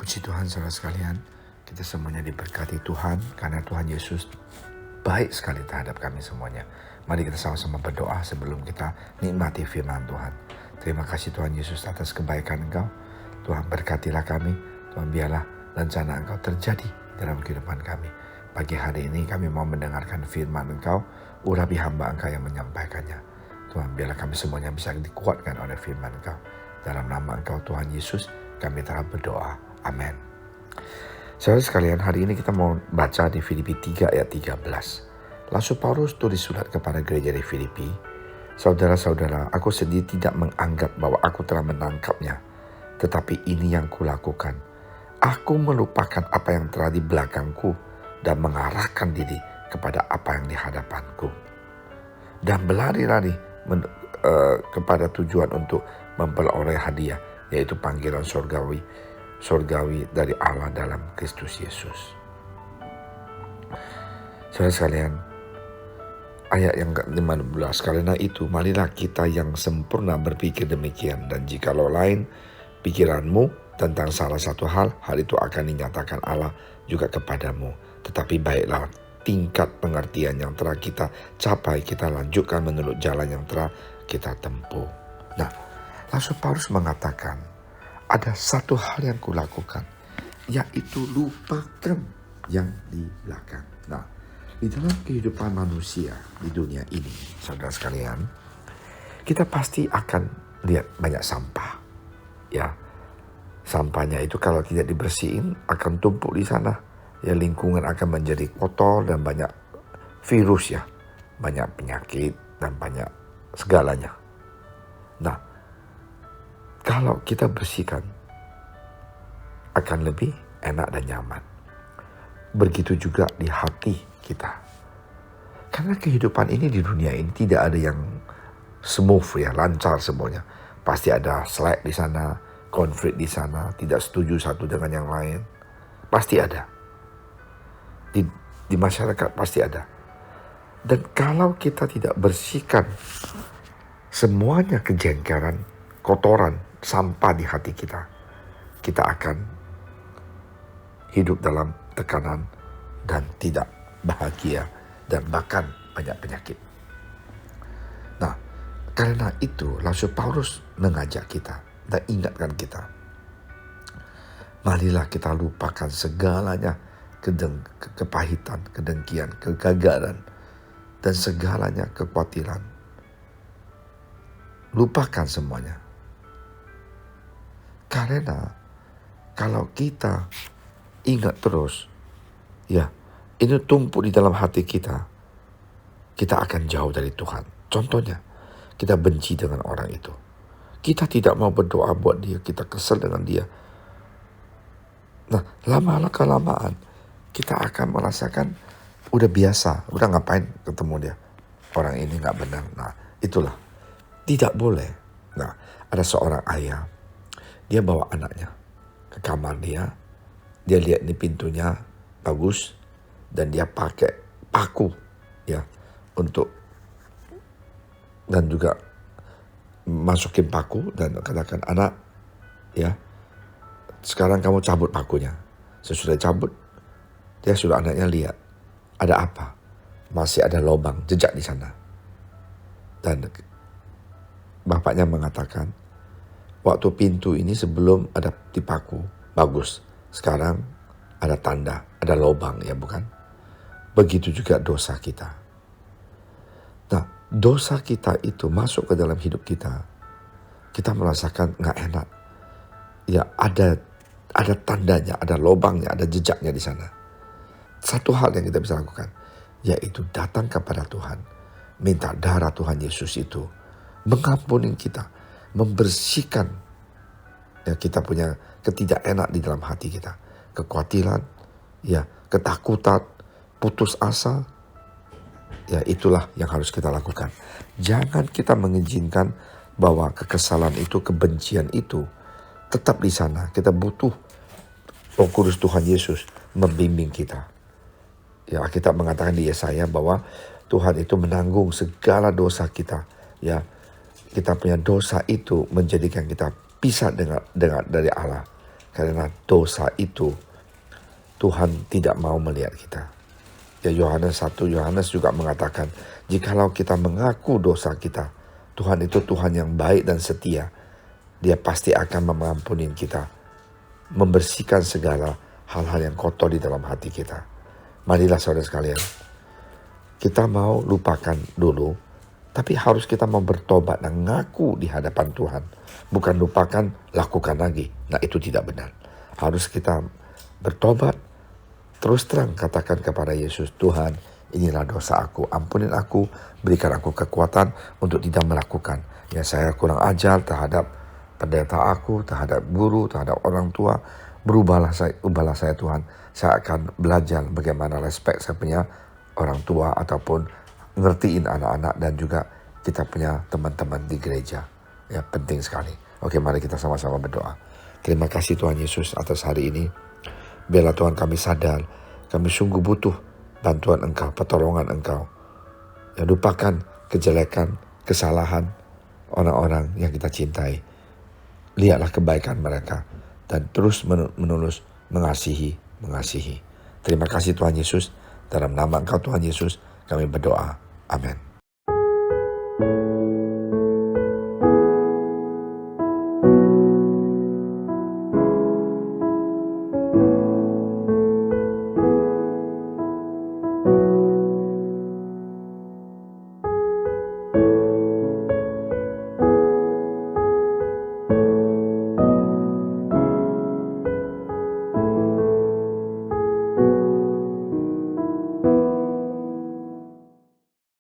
Puji Tuhan saudara sekalian, kita semuanya diberkati Tuhan karena Tuhan Yesus baik sekali terhadap kami semuanya. Mari kita sama-sama berdoa sebelum kita nikmati firman Tuhan. Terima kasih Tuhan Yesus atas kebaikan Engkau. Tuhan berkatilah kami, Tuhan biarlah rencana Engkau terjadi dalam kehidupan kami. Pagi hari ini kami mau mendengarkan firman Engkau, urapi hamba Engkau yang menyampaikannya. Tuhan biarlah kami semuanya bisa dikuatkan oleh firman Engkau. Dalam nama Engkau Tuhan Yesus kami telah berdoa. Amin. Saudara sekalian, hari ini kita mau baca di Filipi 3 ayat 13. Rasul Paulus tulis surat kepada gereja di Filipi. Saudara-saudara, aku sendiri tidak menganggap bahwa aku telah menangkapnya. Tetapi ini yang kulakukan. Aku melupakan apa yang telah di belakangku dan mengarahkan diri kepada apa yang di hadapanku. Dan berlari-lari kepada tujuan untuk memperoleh hadiah, yaitu panggilan surgawi dari Allah dalam Kristus Yesus. Saudara sekalian, ayat yang ke-15, karena itu marilah kita yang sempurna berpikir demikian, dan jikalau lain pikiranmu tentang salah satu hal itu akan dinyatakan Allah juga kepadamu. Tetapi baiklah tingkat pengertian yang telah kita capai, kita lanjutkan menurut jalan yang telah kita tempuh. Nah, Rasul Paulus mengatakan, ada satu hal yang kulakukan, yaitu lupakan yang di belakang. Nah, di dalam kehidupan manusia di dunia ini, saudara sekalian, kita pasti akan lihat banyak sampah. Ya, sampahnya itu kalau tidak dibersihin akan tumpuk di sana. Ya, lingkungan akan menjadi kotor dan banyak virus ya, banyak penyakit dan banyak segalanya. Nah, kalau kita bersihkan akan lebih enak dan nyaman. Begitu juga di hati kita. Karena kehidupan ini di dunia ini tidak ada yang smooth ya, lancar semuanya. Pasti ada slack di sana, konflik di sana, tidak setuju satu dengan yang lain. Pasti ada. Di masyarakat pasti ada. Dan kalau kita tidak bersihkan semuanya kejengkelan, kotoran, sampah di hati kita, kita akan hidup dalam tekanan dan tidak bahagia dan bahkan banyak penyakit. Nah, karena itu Rasul Paulus mengajak kita dan ingatkan kita, marilah kita lupakan segalanya, kepahitan, kedengkian, kegagalan, dan segalanya kekhawatiran. Lupakan semuanya. Karena kalau kita ingat terus, ya, ini tumpuk di dalam hati kita, kita akan jauh dari Tuhan. Contohnya, kita benci dengan orang itu. Kita tidak mau berdoa buat dia, kita kesel dengan dia. Nah, lama-kelamaan kita akan merasakan udah biasa, udah ngapain ketemu dia. Orang ini gak benar. Nah, itulah. Tidak boleh. Nah, ada seorang ayah, dia bawa anaknya ke kamar dia lihat nih pintunya bagus, dan dia pakai paku ya untuk, dan juga masukin paku dan katakan, anak ya, sekarang kamu cabut pakunya. Sesudah cabut, dia sudah anaknya lihat ada apa, masih ada lubang jejak di sana. Dan bapaknya mengatakan, waktu pintu ini sebelum ada dipaku bagus, sekarang ada tanda, ada lubang ya bukan? Begitu juga dosa kita. Nah, dosa kita itu masuk ke dalam hidup kita, kita merasakan gak enak. Ya, ada tandanya, ada lubangnya, ada jejaknya di sana. Satu hal yang kita bisa lakukan, yaitu datang kepada Tuhan, minta darah Tuhan Yesus itu mengampuni kita, membersihkan ya, kita punya ketidakenak di dalam hati kita, kekhawatiran, ya, ketakutan, putus asa. Ya, itulah yang harus kita lakukan. Jangan kita mengizinkan bahwa kekesalan itu, kebencian itu tetap di sana. Kita butuh Roh Kudus Tuhan Yesus membimbing kita. Ya, kita mengatakan di Yesaya bahwa Tuhan itu menanggung segala dosa kita. Ya, kita punya dosa itu menjadikan kita pisah dari Allah. Karena dosa itu Tuhan tidak mau melihat kita. Ya Yohanes 1, Yohanes juga mengatakan, jikalau kita mengaku dosa kita, Tuhan itu Tuhan yang baik dan setia. Dia pasti akan mengampuni kita, membersihkan segala hal-hal yang kotor di dalam hati kita. Marilah saudara sekalian, kita mau lupakan dulu, tapi harus kita mau bertobat dan ngaku di hadapan Tuhan. Bukan lupakan, lakukan lagi. Nah itu tidak benar. Harus kita bertobat, terus terang katakan kepada Yesus, Tuhan inilah dosa aku, ampunin aku, berikan aku kekuatan untuk tidak melakukan. Ya saya kurang ajar terhadap pendeta aku, terhadap guru, terhadap orang tua. Ubahlah saya Tuhan. Saya akan belajar bagaimana respect saya punya orang tua ataupun ngertiin anak-anak dan juga kita punya teman-teman di gereja. Ya penting sekali. Oke, mari kita sama-sama berdoa. Terima kasih Tuhan Yesus atas hari ini. Biarlah Tuhan kami sadar, kami sungguh butuh bantuan Engkau, pertolongan Engkau. Ya, lupakan kejelekan, kesalahan orang-orang yang kita cintai. Lihatlah kebaikan mereka dan terus menerus mengasihi. Terima kasih Tuhan Yesus. Dalam nama Engkau Tuhan Yesus kami berdoa. Amin.